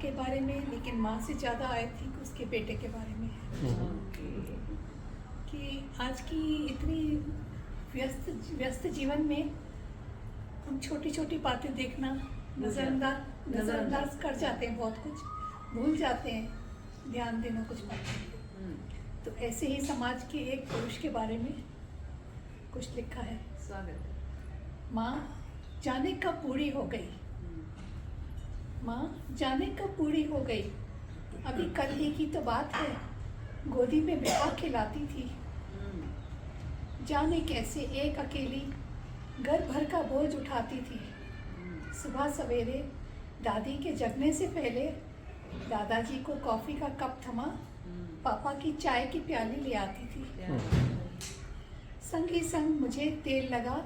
के बारे में, लेकिन माँ से ज़्यादा आई थिंक उसके बेटे के बारे में है। कि आज की इतनी व्यस्त जीवन में हम छोटी छोटी बातें देखना नज़रअंदाज कर जाते हैं, बहुत कुछ भूल जाते हैं, ध्यान देना कुछ बातें। तो ऐसे ही समाज के एक पुरुष के बारे में कुछ लिखा है। स्वागत। माँ जाने कब बूढ़ी हो गई, माँ जाने कब बूढ़ी हो गई, अभी कल ही की तो बात है, गोदी में बिठा खिलाती थी। जाने कैसे एक अकेली घर भर का बोझ उठाती थी। सुबह सवेरे दादी के जगने से पहले दादाजी को कॉफ़ी का कप थमा पापा की चाय की प्याली ले आती थी। संग ही संग मुझे तेल लगा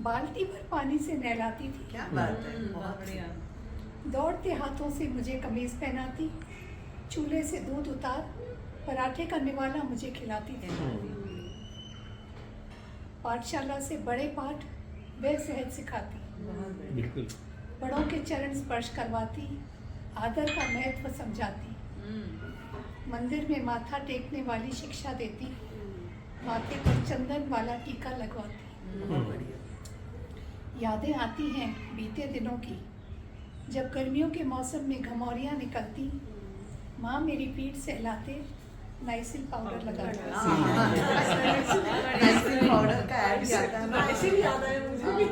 बाल्टी भर पानी से नहलाती थी। क्या बात है, बहुत बढ़िया। दौड़ते हाथों से मुझे कमीज पहनाती, चूल्हे से दूध उतार पराठे का निवाला मुझे खिलाती थी। पाठशाला से बड़े पाठ वह सहज सिखाती, बिल्कुल बड़ों के चरण स्पर्श करवाती, आदर का महत्व समझाती, मंदिर में माथा टेकने वाली शिक्षा देती, माथे पर चंदन वाला टीका लगवाती। यादें आती हैं बीते दिनों की, जब गर्मियों के मौसम में घमौरियाँ निकलती, माँ मेरी पीठ सहलाते नाइसिल पाउडर लगाते। नाइसिल पाउडर का ऐड जाता है, नाइसिल याद आया मुझे भी।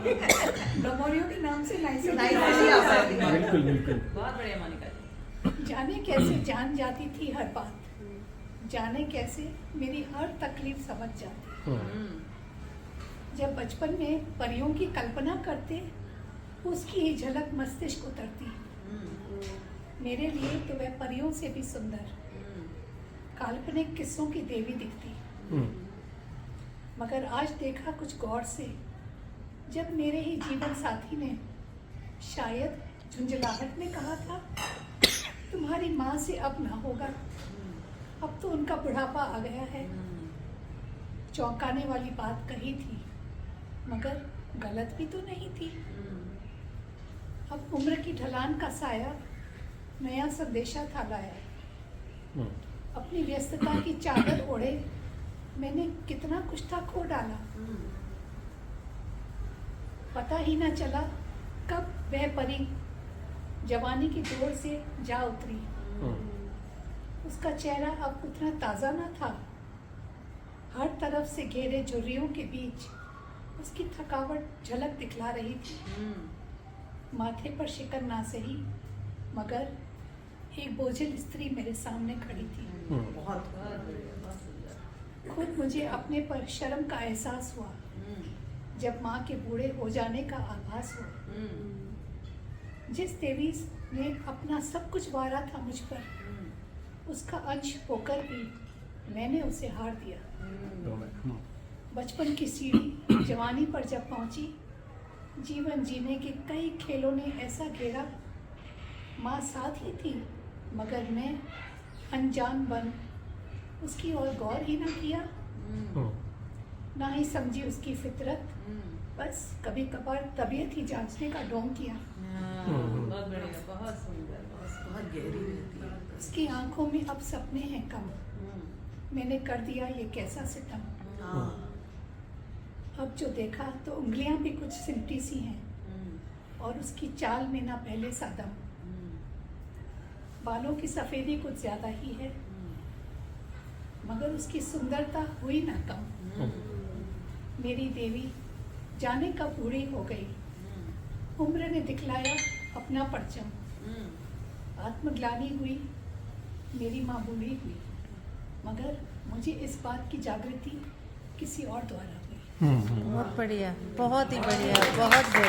घमौरियों के नाम से नाइसिल बिल्कुल बिल्कुल। बहुत बढ़िया मोनिका जी। जाने कैसे जान जाती थी हर बात, जाने कैसे मेरी हर तकलीफ समझ जाती। जब बचपन में परियों की कल्पना करते, उसकी ही झलक मस्तिष्क उतरती। मेरे लिए तो वह परियों से भी सुंदर, काल्पनिक किस्सों की देवी दिखती। मगर आज देखा कुछ गौर से, जब मेरे ही जीवन साथी ने शायद झुंझलाहट में कहा था, तुम्हारी माँ से अब ना होगा, अब तो उनका बुढ़ापा आ गया है। चौंकाने वाली बात कही थी, मगर गलत भी तो नहीं थी। अब उम्र की ढलान का साया नया संदेशा था लाया। अपनी व्यस्तता की चादर ओढ़े मैंने कितना कुछ था खो डाला। पता ही ना चला कब वह परी जवानी की डोर से जा उतरी। उसका चेहरा अब उतना ताज़ा ना था। हर तरफ से घेरे झुर्रियों के बीच उसकी थकावट झलक दिखला रही थी। माथे पर शिकन ना सही, मगर एक बोझिल स्त्री मेरे सामने खड़ी थी। बहुत खुद मुझे अपने पर शर्म का एहसास हुआ, जब माँ के बूढ़े हो जाने का आभास हुआ। जिस देवी ने अपना सब कुछ वारा था मुझ पर, उसका अंश होकर भी मैंने उसे हार दिया। बचपन की सीढ़ी जवानी पर जब पहुंची, जीवन जीने के कई खेलों ने ऐसा घेरा। माँ साथ ही थी, मगर मैं अनजान बन उसकी ओर गौर ही ना किया, ना ही समझी उसकी फितरत। बस कभी कभार तबीयत ही जांचने का ढोंग किया। बहुत बढ़िया, बहुत सुंदर, बहुत गहरी रहती है। उसकी आंखों में अब सपने हैं कम, मैंने कर दिया ये कैसा सितम। अब जो देखा तो उंगलियां भी कुछ सिमटी सी हैं, और उसकी चाल में ना पहले सा दम। बालों की सफेदी कुछ ज्यादा ही है, मगर उसकी सुंदरता हुई ना कम। मेरी देवी जाने कब बूढ़ी हो गई, उम्र ने दिखलाया अपना परचम। आत्मग्लानि हुई, मेरी माँ बूढ़ी हुई, मगर मुझे इस बात की जागृति किसी और द्वारा हुई। बहुत बढ़िया, बहुत ही बढ़िया, बहुत बढ़िया।